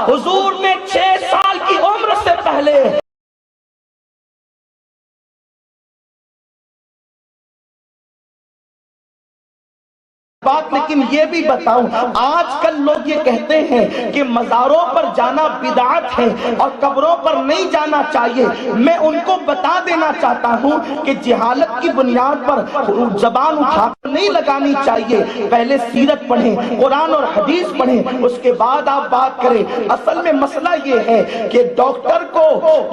حضور نے 6 سال کی عمر سے پہلے بات، لیکن یہ بھی بتاؤں، آج کل لوگ یہ کہتے ہیں کہ مزاروں پر جانا بدعت ہے اور قبروں پر نہیں جانا چاہیے۔ میں ان کو بتا دینا چاہتا ہوں کہ جہالت کی بنیاد پر زبان اٹھا کر نہیں لگانی چاہیے۔ پہلے سیرت پڑھیں، قرآن اور حدیث پڑھیں، اس کے بعد آپ بات کریں۔ اصل میں مسئلہ یہ ہے کہ ڈاکٹر کو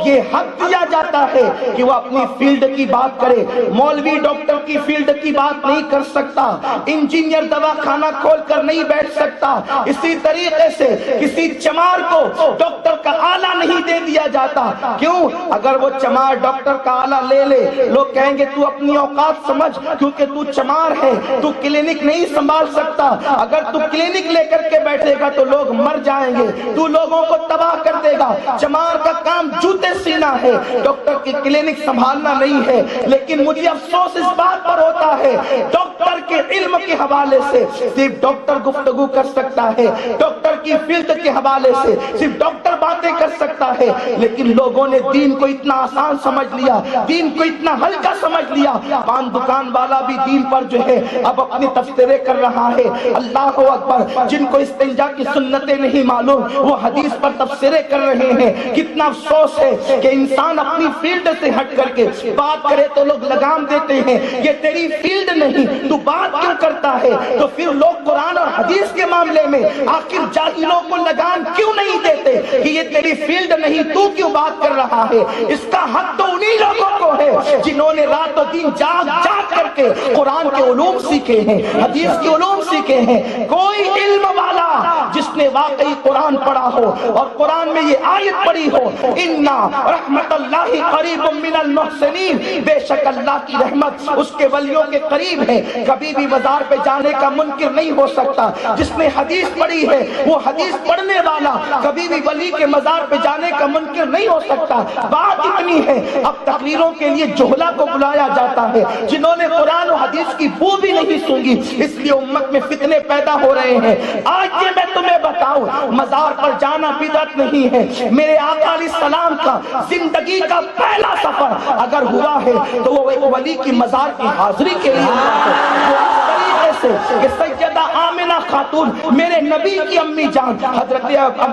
یہ حق دیا جاتا ہے کہ وہ اپنی فیلڈ کی بات کرے۔ مولوی ڈاکٹر کی فیلڈ کی بات نہیں کر سکتا، انجینئر دوا خانہ کھول کر نہیں بیٹھ سکتا۔ اسی طریقے سے کسی چمار کو ڈاکٹر کا آلہ نہیں دے دیا جاتا۔ کیوں؟ اگر وہ چمار ڈاکٹر کا آلہ لے لے، لوگ کہیں گے تو اپنی اوقات سمجھ، کیونکہ تو چمار ہے، تو کلینک نہیں سنبھال سکتا۔ اگر تو کلینک لے کر کے بیٹھے گا تو لوگ مر جائیں گے، تو لوگوں کو تباہ کر دے گا۔ چمار کا کام جوتے سینا ہے، ڈاکٹر کی کلینک سنبھالنا نہیں ہے۔ لیکن مجھے افسوس اس بات پر ہوتا ہے، ڈاکٹر کے علم کے حوالے سے صرف ڈاکٹر گفتگو کر سکتا ہے، ڈاکٹر کی فیلڈ کے حوالے سے صرف ڈاکٹر باتیں کر سکتا ہے، لیکن لوگوں نے دین کو اتنا آسان سمجھ لیا، دین کو اتنا ہلکا سمجھ لیا۔ پان دکان والا بھی دین پر جو ہے اب اپنے تفسیریں کر رہا ہے۔ اللہ اکبر، جن کو استنجا کی سنتیں نہیں معلوم وہ حدیث پر تفسیریں کر رہے ہیں۔ کتنا افسوس ہے کہ انسان اپنی فیلڈ سے ہٹ کر کے بات کرے تو لوگ لگام دیتے ہیں، یہ تیری فیلڈ نہیں، تو بات کیوں کرتا ہے؟ تو پھر لوگ قرآن اور حدیث کے معاملے میں آخر جاہلوں کو لگام کیوں نہیں دیتے کہ یہ تیری فیلڈ نہیں، تو کیوں بات کر رہا ہے؟ اس کا حق تو انہی لوگوں کو ہے جنہوں نے رات و دن جاگ جاگ کر کے قرآن کے علوم سیکھے ہیں، حدیث کے علوم سیکھے ہیں۔ کوئی علم والا جس نے واقعی قرآن پڑھا ہو اور قرآن میں یہ آیت پڑھی ہو، اِنَّا رحمت اللہ قریب من المحسنین، بے شک اللہ کی رحمت اس کے ولیوں کے قریب ہے، کبھی بھی بازار پہ جانے کا منکر نہیں ہو سکتا۔ جس نے حدیث پڑھی ہے وہ حدیث پڑھنے والا کبھی بھی ولی کے مزار پہ جانے کا منکر نہیں ہو سکتا۔ بات اتنی ہے، اب تقریروں کے لیے جہلا کو بلایا جاتا ہے جنہوں نے قرآن و حدیث کی بو بھی نہیں سونگی، اس لیے امت میں فتنے پیدا ہو رہے ہیں۔ آج یہ میں تمہیں بتاؤں، مزار پر جانا بدعت نہیں ہے۔ میرے آقا علیہ السلام کا زندگی کا پہلا سفر اگر ہوا ہے تو وہ ایک ولی کی مزار کی حاضری کے لیے ہوا ہے۔ کہ سیدہ آمنہ خاتون میرے نبی کی امی جان حضرت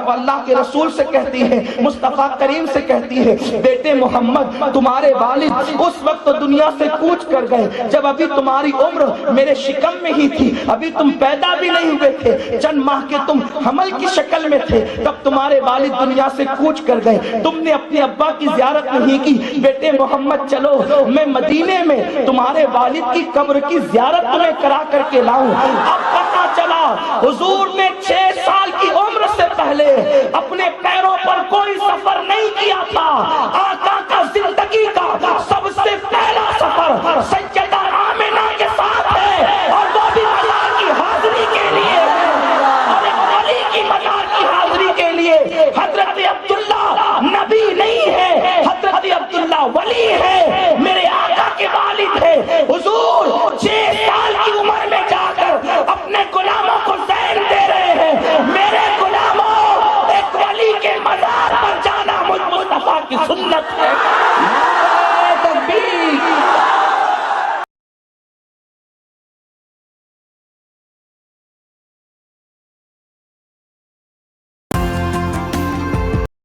اللہ کے رسول سے کہتی ہے، مصطفیٰ کریم سے کہتی ہے، بیٹے محمد تمہارے والد اس وقت دنیا سے کوچ کر گئے جب ابھی تمہاری عمر میرے شکم میں ہی تھی، ابھی تم پیدا بھی نہیں ہوئے تھے، چند ماہ کے تم حمل کی شکل میں تھے، تب تمہارے والد دنیا سے کوچ کر گئے، تم نے اپنے ابا کی زیارت نہیں کی۔ بیٹے محمد چلو میں مدینے میں تمہارے والد کی قبر کی زیارت تمہیں کرا کر کے لاؤں۔ اب پتہ چلا حضور نے 6 سال